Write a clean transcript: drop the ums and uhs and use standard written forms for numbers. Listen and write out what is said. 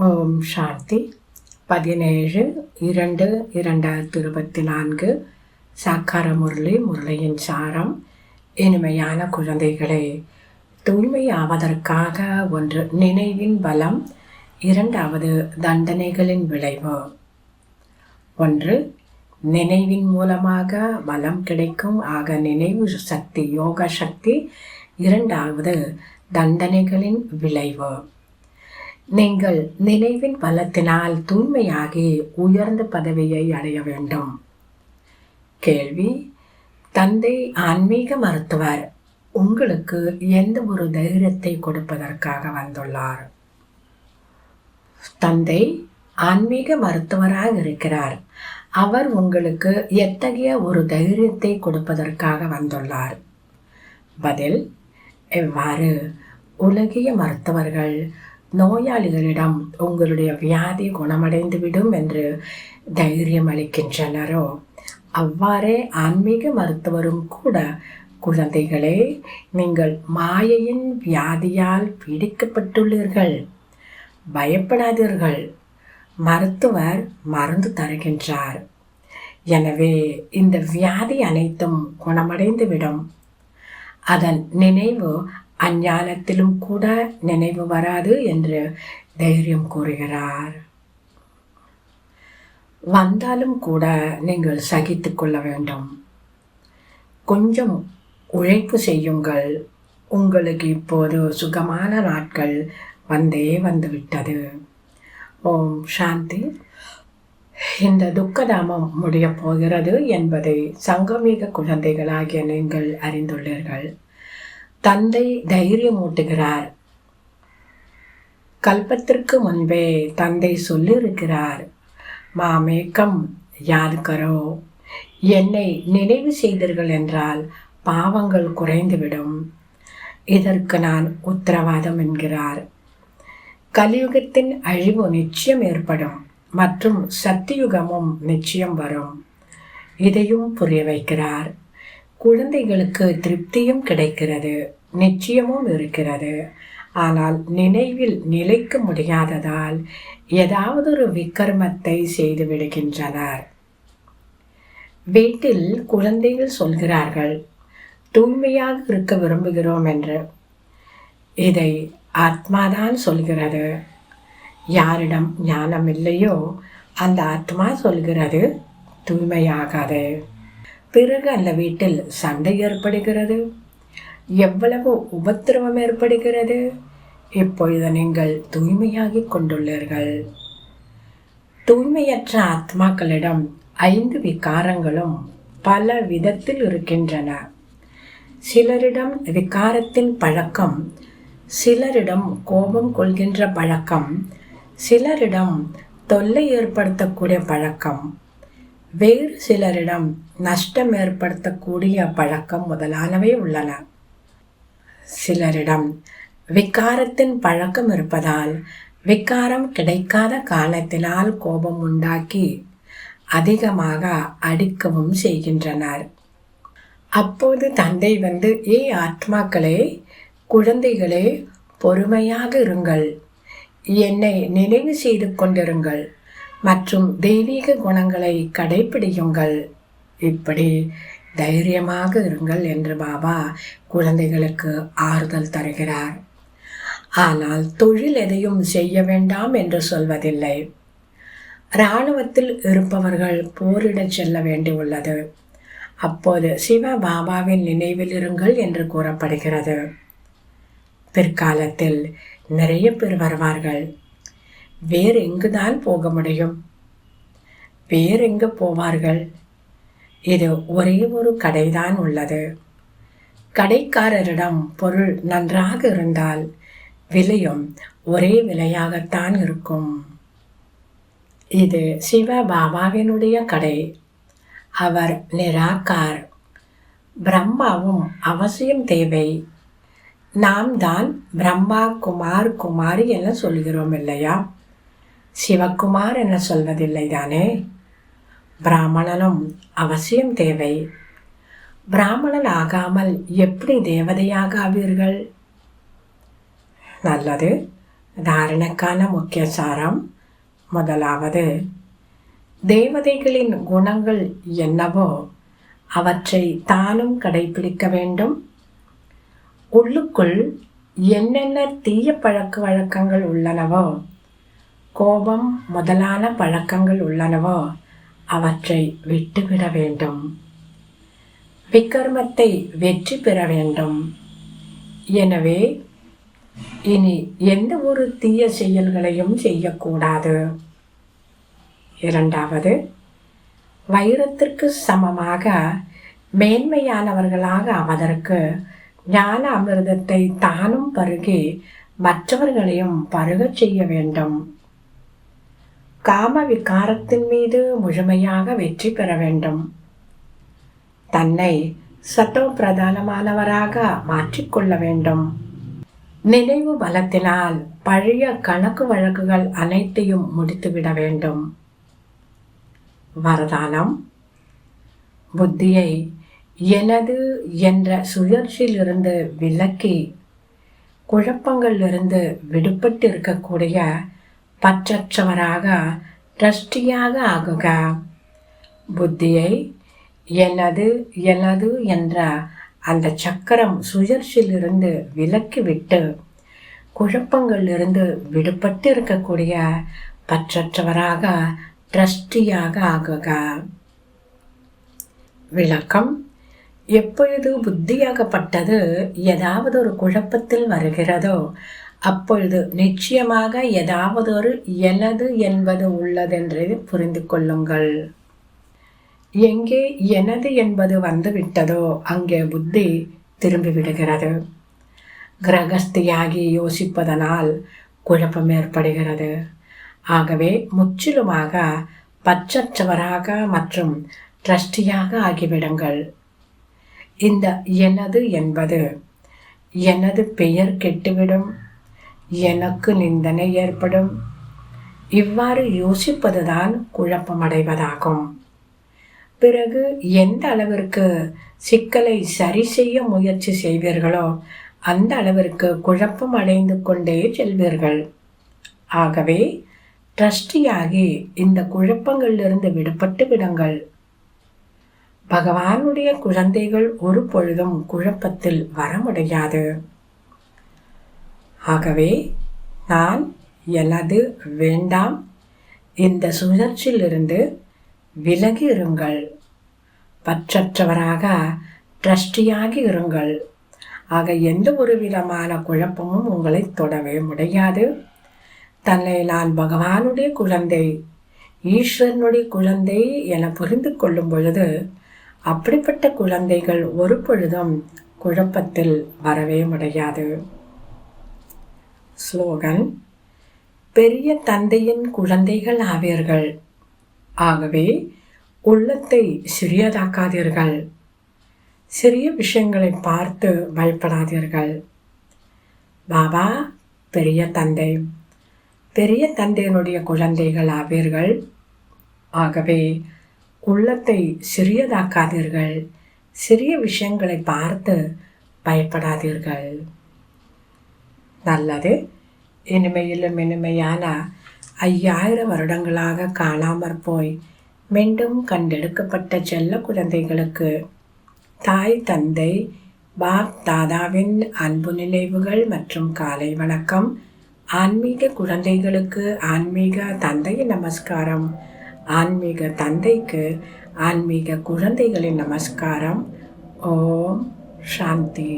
ஓம் சாந்தி. 17/2/2024 சாக்கார முரளியின் சாரம். இனிமையான குழந்தைகளே, தூய்மையாவதற்காக ஒன்று நினைவின் பலம், இரண்டாவது தண்டனைகளின் விளைவு. ஒன்று, நினைவின் மூலமாக பலம் கிடைக்கும், ஆக நினைவு சக்தி யோக சக்தி. இரண்டாவது தண்டனைகளின் விளைவு. நீங்கள் நினைவின் பலத்தினால் தூய்மையாகி உயர்ந்த பதவியை அடைய வேண்டும். கேள்வி: தந்தை ஆன்மீக மருத்துவர் உங்களுக்கு எந்த ஒரு தைரியத்தை கொடுப்பதற்காக வந்துள்ளார்? தந்தை ஆன்மீக மருத்துவராக இருக்கிறார். அவர் உங்களுக்கு எத்தகைய ஒரு தைரியத்தை கொடுப்பதற்காக வந்துள்ளார்? பதில்: எவ்வாறு உலகிய மருத்துவர்கள் நோயாளிகளிடம் உங்களுடைய வியாதி குணமடைந்துவிடும் என்று தைரியம் அளிக்கின்றனரோ, அவ்வாறே ஆன்மீக மருத்துவரும் கூட, குழந்தைகளே, நீங்கள் மாயையின் வியாதியால் பீடிக்கப்பட்டுள்ளீர்கள், பயப்படாதீர்கள், மருத்துவர் மருந்து தருகின்றார். எனவே இந்த வியாதி அனைத்தும் குணமடைந்துவிடும். அதன் நினைவு அஞ்ஞானத்திலும் கூட நினைவு வராது என்று தைரியம் கூறுகிறார். வந்தாலும் கூட நீங்கள் சகித்து கொள்ள வேண்டும். கொஞ்சம் உழைப்பு செய்யுங்கள். உங்களுக்கு இப்போது சுகமான நாட்கள் வந்துவிட்டது. ஓம் சாந்தி. இந்த துக்கதாமம் முடியப் போகிறது என்பதை சங்கமீக குழந்தைகளாகிய நீங்கள் அறிந்துள்ளீர்கள். தந்தை தைரியமூட்டுகிறார். கல்பத்திற்கு முன்பே தந்தை சொல்லியிருக்கிறார், மாமேக்கம் யாத் கரோ, என்னை நினைவு செய்தீர்கள் என்றால் பாவங்கள் குறைந்துவிடும். இதற்கு நான் உத்தரவாதம் என்கிறார். கலியுகத்தின் அழிவு நிச்சயம் ஏற்படும் மற்றும் சத்தியுகமும் நிச்சயம் வரும். இதையும் புரிய வைக்கிறார். குழந்தைகளுக்கு திருப்தியும் கிடைக்கிறது, நிச்சயமும் இருக்கிறது. ஆனால் நினைவில் நிலைக்க முடியாததால் ஏதாவது ஒரு விக்கிரமத்தை செய்து விடுகின்றனர். வீட்டில் குழந்தைகள் சொல்கிறார்கள், தூய்மையாக இருக்க விரும்புகிறோம் என்று. இதை ஆத்மாதான் சொல்கிறது. யாரிடம் ஞானம் இல்லையோ அந்த ஆத்மா சொல்கிறது தூய்மையாகாது. பிறகு அந்த வீட்டில் சண்டை ஏற்படுகிறது, எவ்வளவு உபத்திரவம் ஏற்படுகிறது. இப்பொழுது நீங்கள் தூய்மையாகிக் கொண்டுள்ளீர்கள். தூய்மையற்ற ஆத்மாக்களிடம் 5 விகாரங்களும் பல விதத்தில் இருக்கின்றன. சிலரிடம் விகாரத்தின் பழக்கம், சிலரிடம் கோபம் கொள்கின்ற பழக்கம், சிலரிடம் தொல்லை ஏற்படுத்தக்கூடிய பழக்கம், வேறு சிலரிடம் நஷ்டம் ஏற்படுத்தக்கூடிய பழக்கம் முதலானவை உள்ளன. சிலரிடம் விகாரத்தின் பழக்கம் இருப்பதால் விகாரம் கிடைக்காத காரணத்தினால் கோபம் உண்டாக்கி அதிகமாக அடிக்கவும் செய்கின்றனர். அப்போது தந்தை வந்து, ஏ ஆத்மாக்களே, குழந்தைகளே, பொறுமையாக இருங்கள், என்னை நினைவு செய்து கொண்டிருங்கள் மற்றும் தெய்வீக குணங்களை கடைபிடியுங்கள், இப்படி தைரியமாக இருங்கள் என்று பாபா குழந்தைகளுக்கு ஆறுதல் தருகிறார். ஆனால் தொழில் எதையும் செய்ய வேண்டாம் என்று சொல்வதில்லை. இராணுவத்தில் இருப்பவர்கள் போரிடச் செல்ல வேண்டியுள்ளது. அப்போது சிவ பாபாவின் நினைவில் இருங்கள் என்று கூறப்படுகிறது. பிற்காலத்தில் நிறைய பேர் வருவார்கள். வேறு எங்குதான் போக முடியும்? வேறெங்கு போவார்கள்? இது ஒரே ஒரு கடைதான் உள்ளது. கடைக்காரரிடம் பொருள் நன்றாக இருந்தால் விலையும் ஒரே விலையாகத்தான் இருக்கும். இது சிவ பாபாவினுடைய கடை. அவர் நிராகார். பிரம்மாவும் அவசியம் தேவை. நாம் தான் பிரம்மா குமார் குமாரி என சொல்கிறோம் இல்லையா? சிவகுமார் என சொல்வதில்லை தானே? பிராமணனும் அவசியம் தேவை. பிராமணன் ஆகாமல் எப்படி தேவதையாக ஆவீர்கள்? நல்லது, தாரணைக்கான முக்கிய சாரம். முதலாவது, தேவதைகளின் குணங்கள் என்னவோ அவற்றை தானும் கடைபிடிக்க வேண்டும். உள்ளுக்குள் என்னென்ன தீய பழக்க வழக்கங்கள் உள்ளனவோ, கோபம் முதலான பழக்கங்கள் உள்ளனவோ அவற்றை விட்டுவிட வேண்டும். விக்ரமத்தை வெற்றி பெற வேண்டும். எனவே இனி எந்த ஒரு தீய செயல்களையும் செய்யக்கூடாது. இரண்டாவது, வைரத்திற்கு சமமாக மேன்மையானவர்களாக ஆவதற்கு ஞான அமிர்தத்தை தானும் பருகி மற்றவர்களையும் பருகச் செய்ய வேண்டும். காம விகாரத்தின் மீது முழுமையாக வெற்றி பெற வேண்டும். தன்னை சத்தோ பிரதானமானவராக மாற்றிக்கொள்ள வேண்டும். நினைவு பலத்தினால் பழைய கணக்கு வழக்குகள் அனைத்தையும் முடித்துவிட வேண்டும். வரதானம். புத்தியை எனது என்ற சுழற்சியிலிருந்து விலக்கி குழப்பங்களிலிருந்து விடுபட்டு இருக்கக்கூடிய பற்றற்றவராக ட்ரஸ்டியாக ஆகுக. புத்தியை எனது எனது என்ற அந்த சக்கரம் சுழற்சியிலிருந்து விலக்கிவிட்டு குழப்பங்களிலிருந்து விடுபட்டு இருக்கக்கூடிய பற்றற்றவராக ட்ரஸ்டியாக ஆகுக. விளக்கம். எப்பொழுது புத்தியாகப்பட்டது ஏதாவது ஒரு குழப்பத்தில் வருகிறதோ அப்பொழுது நிச்சயமாக ஏதாவது ஒரு எனது என்பது உள்ளதென்று புரிந்து கொள்ளுங்கள். எங்கே எனது என்பது வந்துவிட்டதோ அங்கே புத்தி திரும்பிவிடுகிறது. கிரகஸ்தியாகி யோசிப்பதனால் குழப்பம் ஏற்படுகிறது. ஆகவே முற்றிலுமாக பற்றற்றவராக மற்றும் ட்ரஸ்டியாக ஆகிவிடுங்கள். இந்த எனது என்பது எனது பெயர் கெட்டுவிடும், எனக்கு நிந்தனை ஏற்படும். இவ்வாறு யோசிப்பதுதான் குழப்பமடைவதாகும். பிறகு எந்த அளவிற்கு சிக்கலை சரி செய்ய முயற்சி செய்வீர்களோ அந்த அளவிற்கு குழப்பம் அடைந்து கொண்டே செல்வீர்கள். ஆகவே ட்ரஸ்டியாகி இந்த குழப்பங்களிலிருந்து விடுபட்டு விடுங்கள். பகவானுடைய குழந்தைகள் ஒரு பொழுதும் குழப்பத்தில் வர முடியாது. ஆகவே நான் எனது வேண்டாம் இந்த சுழற்சியிலிருந்து விலகி இருங்கள். பற்றற்றவராக ட்ரஸ்டியாகி இருங்கள். ஆக எந்த ஒரு விதமான குழப்பமும் உங்களை தொடவே முடியாது. தன்னை நான் பகவானுடைய குழந்தை, ஈஸ்வரனுடைய குழந்தை என புரிந்து கொள்ளும் பொழுது அப்படிப்பட்ட குழந்தைகள் ஒரு பொழுதும் குழப்பத்தில் வரவே முடியாது. ஸ்லோகன். பெரிய தந்தையின் குழந்தைகள் ஆவீர்கள். ஆகவே உள்ளத்தை சிறியதாக்காதீர்கள். சிறிய விஷயங்களை பார்த்து பயப்படாதீர்கள். பாபா பெரிய தந்தை, பெரிய தந்தையினுடைய குழந்தைகள் ஆவீர்கள். ஆகவே உள்ளத்தை சிறியதாக்காதீர்கள். சிறிய விஷயங்களை பார்த்து பயப்படாதீர்கள். நல்லது. இனிமையிலும் இனிமையான 5000 வருடங்களாக காணாமற் போய் மீண்டும் கண்டெடுக்கப்பட்ட செல்ல குழந்தைகளுக்கு தாய் தந்தை பாப் தாதாவின் அன்பு நினைவுகள் மற்றும் காலை வணக்கம். ஆன்மீக குழந்தைகளுக்கு ஆன்மீக தந்தையின் நமஸ்காரம். ஆன்மீக தந்தைக்கு ஆன்மீக குழந்தைகளின் நமஸ்காரம். ஓம் சாந்தி.